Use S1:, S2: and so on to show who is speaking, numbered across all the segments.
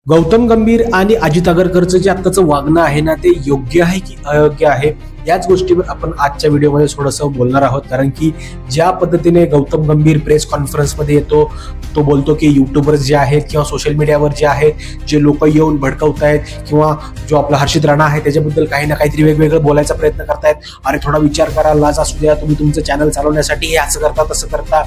S1: गौतम गंभीर आणि अजित आगरकरचं जे आत्ताचं वागणं आहे ना, ते योग्य आहे की अयोग्य आहे, याच गोष्टीवर आपण आजच्या व्हिडिओमध्ये थोडंसं बोलणार आहोत. कारण की ज्या पद्धतीने गौतम गंभीर प्रेस कॉन्फरन्समध्ये येतो, तो बोलतो की युट्यूबर्स जे आहेत किंवा सोशल मीडियावर जे आहेत, जे लोक येऊन भडकवत आहेत किंवा जो आपला हर्षित राणा आहे त्याच्याबद्दल काही ना काहीतरी वेगवेगळं बोलायचा प्रयत्न करतायत. अरे थोडा विचार करा, लाज असू द्या, तुम्ही तुमचं चॅनल चालवण्यासाठी हे असं करता तसं करता.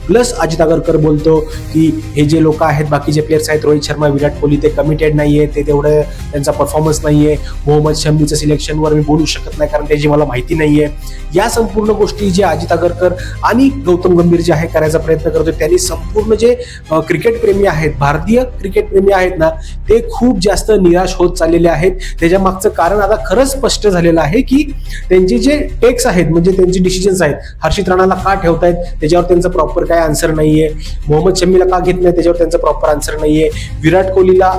S1: प्लस अजित आगरकर बोलतो की हे जे लोक आहेत, बाकीचे प्लेयर्स आहेत, रोहित शर्मा, विराट कोहली, ते कमिटेड नाहीये, ते तेवढं त्यांचा परफॉर्मन्स नाहीये. मोहम्मद शमीचं सिलेक्शनवर मी बोलू शकत नाही कारण त्याची मला माहिती नाहीये. या संपूर्ण गोष्टी जे अजित आगरकर आणि गौतम गंभीर जे आहे करायचा प्रयत्न करतोय, त्यांनी संपूर्ण जे क्रिकेट प्रेमी आहेत, भारतीय क्रिकेट प्रेमी आहेत ना, ते खूप जास्त निराश होत चाललेले आहेत. त्याच्या मागचं कारण आता खरंच स्पष्ट झालेलं आहे की त्यांचे जे टेक्स आहेत, म्हणजे त्यांचे डिसिजन्स आहेत, हर्षित राणाला का ठेवतायत त्याच्यावर त्यांचं प्रॉपर काय आन्सर नाहीये. मोहम्मद शमीला का घेत नाही त्याच्यावर त्यांचं प्रॉपर आन्सर नाहीये. विराट कोहलीला,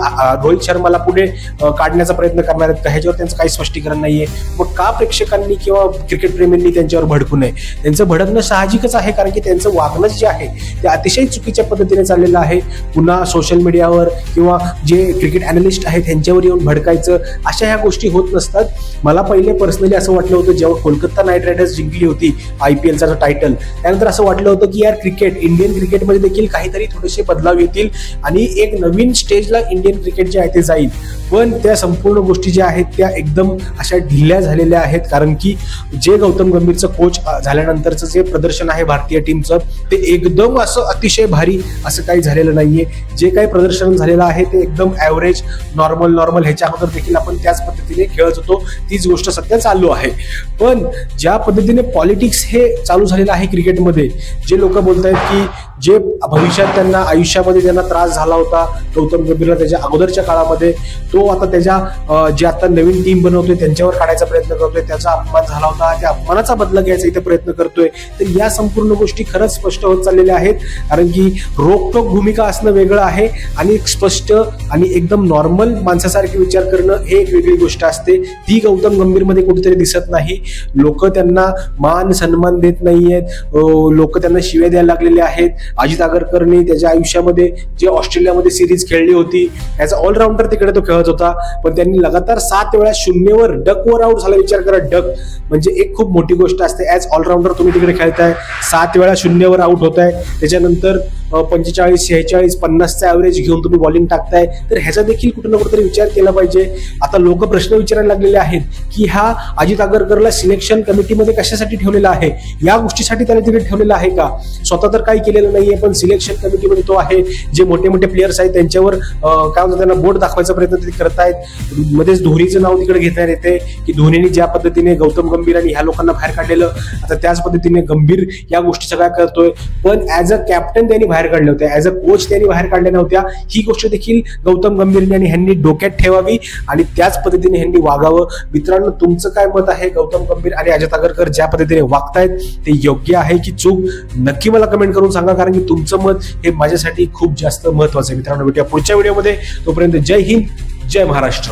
S1: रोहित शर्माला पुढे काढण्याचा प्रयत्न करणार आहेत का, ह्याच्यावर त्यांचं काही स्पष्टीकरण नाहीये. मग का प्रेक्षकांनी किंवा क्रिकेट प्रेमींनी त्यांच्यावर भडकू नये? त्यांचं भडकणं साहजिकच आहे, कारण की त्यांचं वागणं जे आहे ते अतिशय चुकीच्या पद्धतीने चाललेलं आहे. पुन्हा सोशल मीडियावर किंवा जे क्रिकेट अॅनलिस्ट आहेत त्यांच्यावर येऊन भडकायचं, अशा ह्या गोष्टी होत नसतात. मला पहिले पर्सनली असं वाटलं होतं, जेव्हा कोलकाता नाईट रायडर्स जिंकली होती IPLचा टायटल, त्यानंतर असं वाटलं होतं की यार क्रिकेट, इंडियन क्रिकेटमध्ये देखील काहीतरी थोडेसे बदलाव येतील आणि एक नवीन स्टेजला इंडियन क्रिकेट जे आहे ते जाईल. पण त्या संपूर्ण गोष्टी ज्या आहेत त्या एकदम अशा ढिल्या झालेल्या आहेत. कारण की जे गौतम गंभीरचं कोच झाल्यानंतरचं जे प्रदर्शन आहे भारतीय टीमचं, ते एकदम असं अतिशय भारी असं काही झालेलं नाहीये. जे काही प्रदर्शन झालेलं आहे ते एकदम ॲव्हरेज, नॉर्मल. ह्याच्या अगोदर देखील आपण त्याच पद्धतीने खेळत होतो, तीच गोष्ट सध्या चालू आहे. पण ज्या पद्धतीने पॉलिटिक्स हे चालू झालेलं आहे क्रिकेटमध्ये, जे लोक बोलत आहेत की जे भविष्यात त्यांना आयुष्यामध्ये त्यांना त्रास झाला होता गौतम गंभीरला त्याच्या अगोदरच्या काळामध्ये, तो आता त्याच्या जे आता नवीन टीम बनवतोय त्यांच्यावर काढायचा प्रयत्न करतोय. त्याचा अपमान झाला होता, त्या अपमानाचा बदला घ्यायचा इथे प्रयत्न करतोय. तर या संपूर्ण गोष्टी खरंच स्पष्ट होत चाललेल्या आहेत. कारण की रोकटोक भूमिका असणं वेगळं आहे आणि स्पष्ट आणि एकदम नॉर्मल माणसासारखे विचार करणं हे एक वेगळी गोष्ट असते. ती गौतम गंभीरमध्ये कुठेतरी दिसत नाही. लोक त्यांना मान सन्मान देत नाहीयेत, लोक त्यांना शिव्या द्यायला लागलेले आहेत. अजित आगरकरने त्याच्या आयुष्यामध्ये जे ऑस्ट्रेलियामध्ये सिरीज खेळली होती, त्याचा ऑलराऊंडर तिकडे तो खेळत होता, पण त्यांनी लगातार 7 वेळा 0वर डकवर आउट झाला. विचार करा, डक म्हणजे एक खूप मोठी गोष्ट असते. ऍज ऑलराऊंडर तुम्ही तिकडे खेळताय, 7 वेळा 0वर आउट होताय, त्याच्यानंतर 45, 46, 50चा ॲव्हरेज घेऊन तुम्ही बॉलिंग टाकताय. तर ह्याचा देखील कुठे ना कुठेतरी विचार केला पाहिजे. आता लोक प्रश्न विचारायला लागलेले आहेत की हा अजित आगरकरला सिलेक्शन कमिटीमध्ये कशासाठी ठेवलेला आहे? या गोष्टीसाठी त्याने तिकडे ठेवलेलं आहे का? स्वतः तर काही केलेलं नाहीये, पण सिलेक्शन कमिटीमध्ये तो आहे. जे मोठे मोठे प्लेयर्स आहेत त्यांच्यावर काय म्हणतात, त्यांना बोट दाखवायचा प्रयत्न ते करतायत. मध्येच धोनीचं नाव तिकडे घेण्यात येते की धोनीने ज्या पद्धतीने गौतम गंभीर आणि ह्या लोकांना बाहेर काढलेलं, आता त्याच पद्धतीने गंभीर या गोष्टी सगळ्या करतोय. पण ऍज अ कॅप्टन त्यांनी बाहेर काढले होते, ऍज अ कोच त्यांनी बाहेर काढल्या नव्हत्या. ही गोष्ट देखील गौतम गंभीर आणि ह्यांनी डोक्यात ठेवावी आणि त्याच पद्धतीने ह्यांनी वागावं. मित्रांनो, तुमचं काय मत आहे? गौतम गंभीर आणि अजित आगरकर ज्या पद्धतीने वागतायत ते योग्य आहे की चूक? नक्की मला कमेंट करून सांगा, कारण की तुमचं मत हे माझ्यासाठी खूप जास्त महत्वाचं आहे. मित्रांनो, भेटूया पुढच्या व्हिडिओमध्ये. तोपर्यंत जय हिंद, जय महाराष्ट्र.